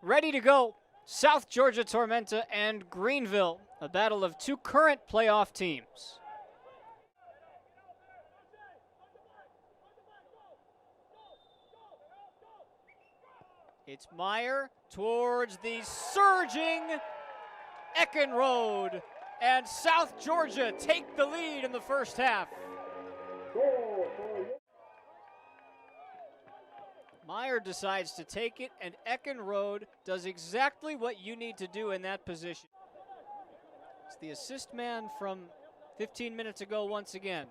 Ready to go. South Georgia Tormenta and Greenville, a battle of two current playoff teams. It's Meyer towards the surging Eckenrode, and South Georgia take the lead in the first half. Meyer decides to take it, and Eckenrode does exactly what you need to do in that position. It's the assist man from 15 minutes ago once again.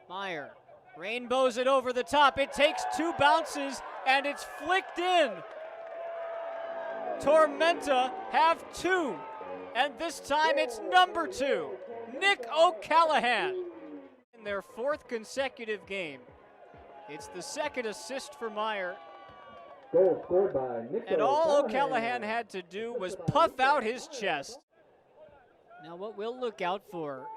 Meyer rainbows it over the top. It takes two bounces, and it's flicked in. Tormenta have two, and this time it's number two, Nick O'Callahan. In their fourth consecutive game. It's the second assist for Meyer. Goal scored by Nick and all O'Callahan had to do was puff out his chest. Now what we'll look out for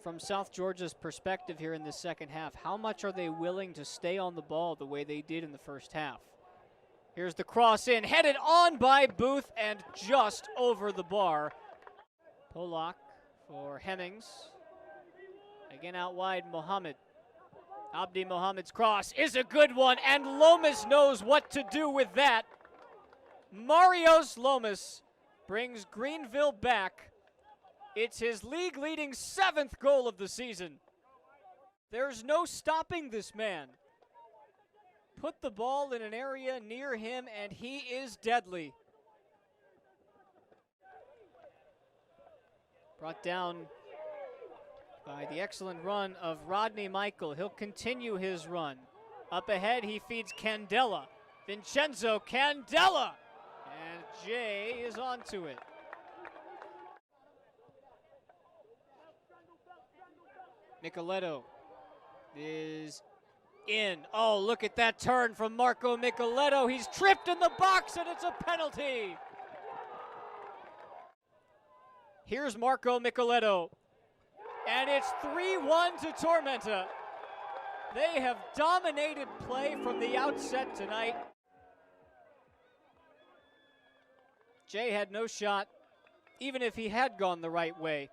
from South Georgia's perspective here in the second half, how much are they willing to stay on the ball the way they did in the first half? Here's the cross in, headed on by Booth and just over the bar. Polak for Hemmings. Again out wide, Mohammed. Abdi Mohammed's cross is a good one, and Lomis knows what to do with that. Marios Lomis brings Greenville back. It's his league-leading 7th goal of the season. There's no stopping this man. Put the ball in an area near him, and he is deadly. Brought down by the excellent run of Rodney Michael. He'll continue his run. Up ahead, he feeds Candela. Vincenzo Candela! And Jay is onto it. Nicoletto is in. Oh, look at that turn from Marco Nicoletto. He's tripped in the box, and it's a penalty. Here's Marco Nicoletto. And it's 3-1 to Tormenta. They have dominated play from the outset tonight. Jay had no shot, even if he had gone the right way.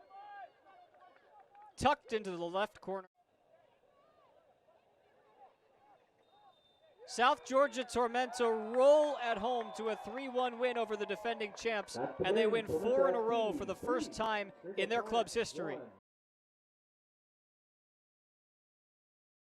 Tucked into the left corner. South Georgia Tormenta roll at home to a 3-1 win over the defending champs, and they win 4 in a row for the first time in their club's history.